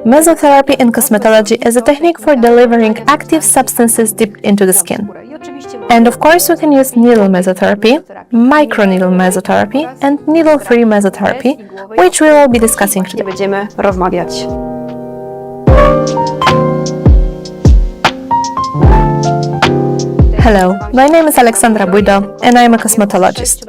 Mesotherapy in cosmetology is a technique for delivering active substances deep into the skin. And of course, we can use needle mesotherapy, microneedle mesotherapy, and needle-free mesotherapy, which we will be discussing today. Będziemy rozmawiać. Hello, my name is Alexandra Buido, and I am a cosmetologist.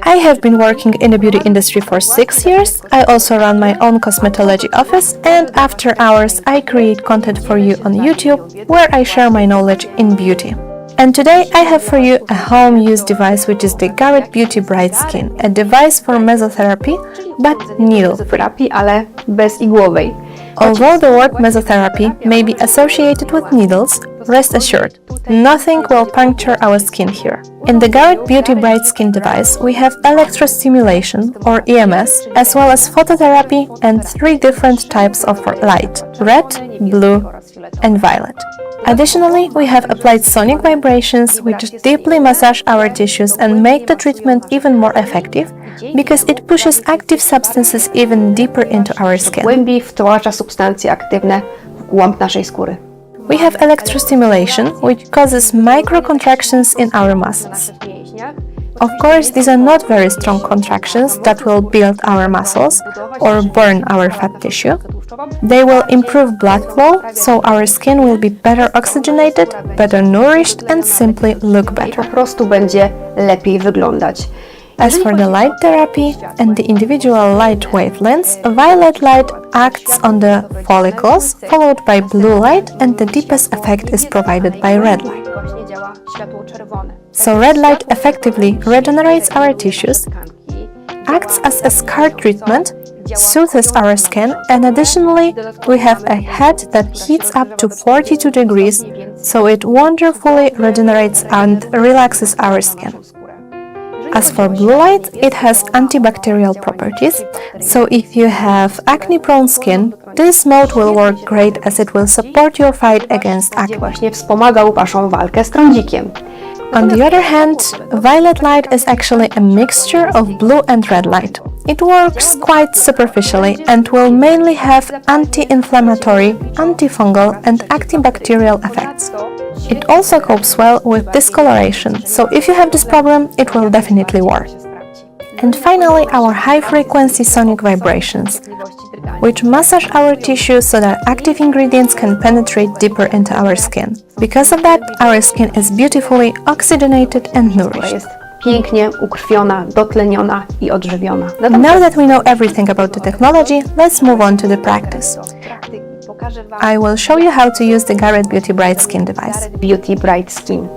I have been working in the beauty industry for 6 years. I also run my own cosmetology office, and after hours I create content for you on YouTube, where I share my knowledge in beauty. And today I have for you a home-use device, which is the Garett Beauty Bright Skin, a device for mesotherapy, but needle-free. Ale bez igłowej. Although the word mesotherapy may be associated with needles, rest assured, nothing will puncture our skin here. In the Garett Beauty Bright Skin device, we have electrostimulation, or EMS, as well as phototherapy and 3 different types of light: red, blue, and violet. Additionally, we have applied sonic vibrations, which deeply massage our tissues and make the treatment even more effective, because it pushes active substances even deeper into our skin. Głębiej wtłacza substancje aktywne w głąb naszej skóry. We have electrostimulation, which causes micro-contractions in our muscles. Of course, these are not very strong contractions that will build our muscles or burn our fat tissue. They will improve blood flow, so our skin will be better oxygenated, better nourished, and simply look better. Po prostu będzie lepiej wyglądać. As for the light therapy and the individual light wavelengths, violet light acts on the follicles, followed by blue light, and the deepest effect is provided by red light. So red light effectively regenerates our tissues, acts as a scar treatment, soothes our skin, and additionally we have a head that heats up to 42 degrees, so it wonderfully regenerates and relaxes our skin. As for blue light, it has antibacterial properties, so if you have acne-prone skin, this mode will work great as it will support your fight against acne. Właśnie wspomagał waszą walkę z trądzikiem. On the other hand, violet light is actually a mixture of blue and red light. It works quite superficially and will mainly have anti-inflammatory, antifungal and antibacterial effects. It also copes well with discoloration, so if you have this problem, it will definitely work. And finally, our high-frequency sonic vibrations, which massage our tissue so that active ingredients can penetrate deeper into our skin. Because of that, our skin is beautifully oxygenated and nourished. Jest pięknie ukrwiona, dotleniona I odżywiona. Now that we know everything about the technology, let's move on to the practice. I will show you how to use the Garett Beauty Bright Skin device. Beauty Bright Skin.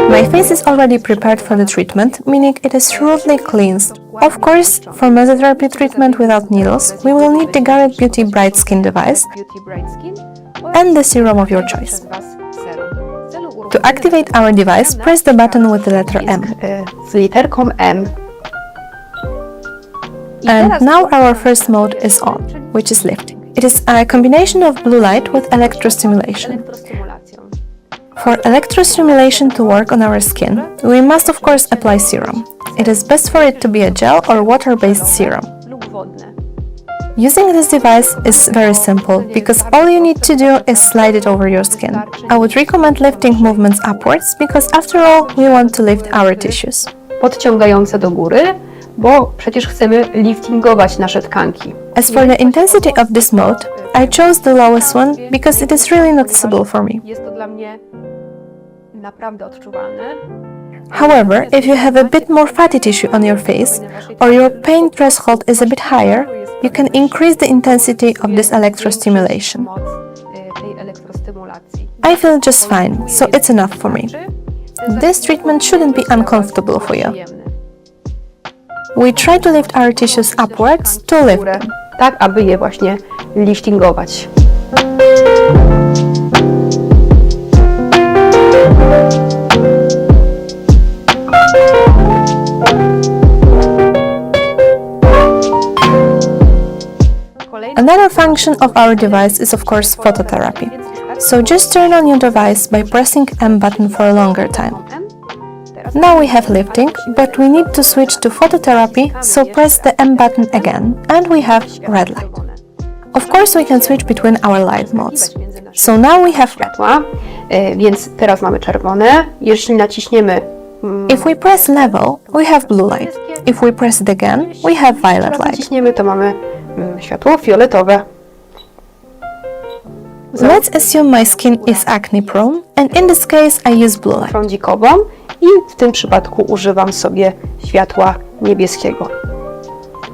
My face is already prepared for the treatment, meaning it is thoroughly cleansed. Of course, for mesotherapy treatment without needles, we will need the Garett Beauty Bright Skin device and the serum of your choice. To activate our device, press the button with the letter M. Z literką M. And now our first mode is on, which is lifting. It is a combination of blue light with electrostimulation. For electrostimulation to work on our skin, we must of course apply serum. It is best for it to be a gel or water-based serum. Using this device is very simple, because all you need to do is slide it over your skin. I would recommend lifting movements upwards, because after all, we want to lift our tissues. Podciągające do góry, bo przecież chcemy liftingować nasze tkanki. As for the intensity of this mode, I chose the lowest one because it is really noticeable for me. Jest to dla mnie naprawdę odczuwalne. However, if you have a bit more fatty tissue on your face, or your pain threshold is a bit higher, you can increase the intensity of this electrostimulation. I feel just fine, so it's enough for me. This treatment shouldn't be uncomfortable for you. We try to lift our tissues upwards to lift them. Tak, aby je właśnie liftingować. Another function of our device is of course phototherapy. So just turn on your device by pressing M button for a longer time. Now we have lifting, but we need to switch to phototherapy, so press the M button again, and we have red light. Of course, we can switch between our light modes. So now we have red. Więc teraz mamy czerwone. Jeśli naciśniemy If we press level, we have blue light. If we press it again, we have violet light. naciśniemy, to mamy światło fioletowe. Let's assume my skin is acne prone, and in this case I use blue light. Prądzikową i w tym przypadku używam sobie światła niebieskiego.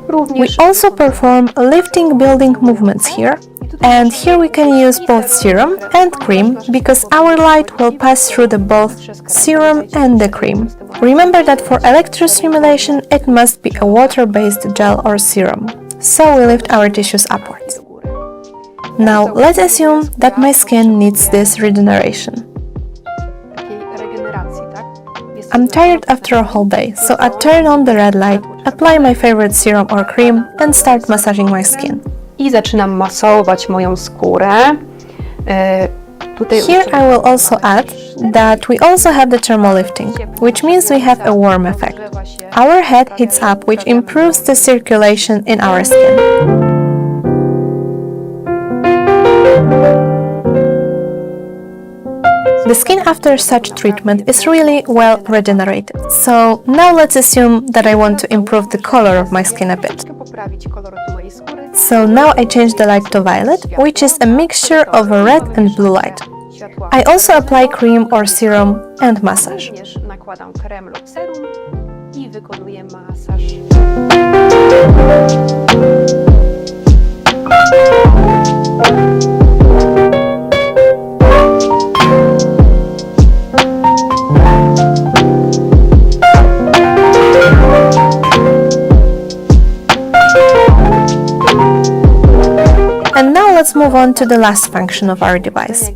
Również We also perform lifting building movements here, and here we can use both serum and cream because our light will pass through both serum and the cream. Remember that for electrostimulation it must be a water-based gel or serum, so we lift our tissues upwards. Now let's assume that my skin needs this regeneration. I'm tired after a whole day, so I turn on the red light, apply my favorite serum or cream and start massaging my skin. I zaczynam masować moją skórę. Here I will also add that we also have the thermal lifting, which means we have a warm effect. Our head heats up, which improves the circulation in our skin. The skin after such treatment is really well regenerated. So now let's assume that I want to improve the color of my skin a bit. So now I change the light to violet, which is a mixture of a red and blue light. I also apply cream or serum and massage. Nakładam krem lub serum i wykonuję masaż. And now let's move on to the last function of our device.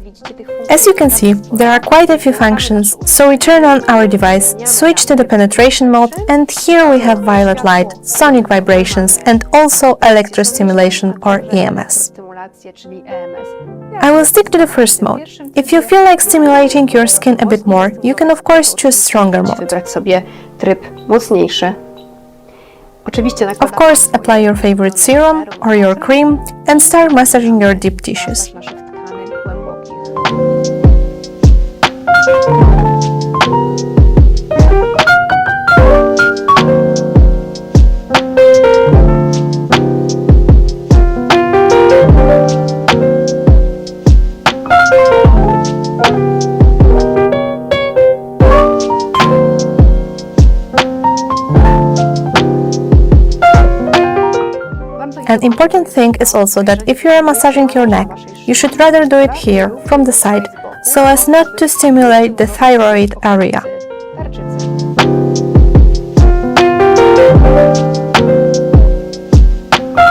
As you can see, there are quite a few functions, so we turn on our device, switch to the penetration mode, and here we have violet light, sonic vibrations, and also electrostimulation or EMS. I will stick to the first mode. If you feel like stimulating your skin a bit more, you can of course choose stronger mode. Wybrać sobie tryb mocniejszy. Oczywiście Of course, apply your favorite serum or your cream and start massaging your deep tissues. naszych tkanek głębokich. An important thing is also that if you are massaging your neck, you should rather do it here, from the side, so as not to stimulate the thyroid area.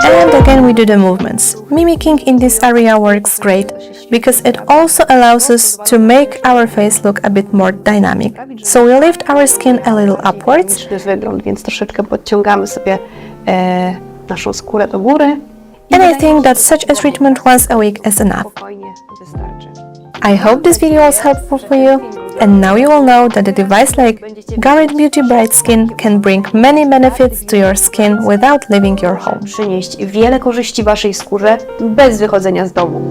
And again we do the movements. Mimicking in this area works great, because it also allows us to make our face look a bit more dynamic. So we lift our skin a little upwards. To jest wygląd, więc troszeczkę podciągamy sobie naszą skórę do góry. And I think that such a treatment once a week is enough. Spokojnie wystarczy. I hope this video was helpful for you, and now you will know that a device like Garett Beauty Bright Skin can bring many benefits to your skin without leaving your home. Przynieść wiele korzyści waszej skórze bez wychodzenia z domu.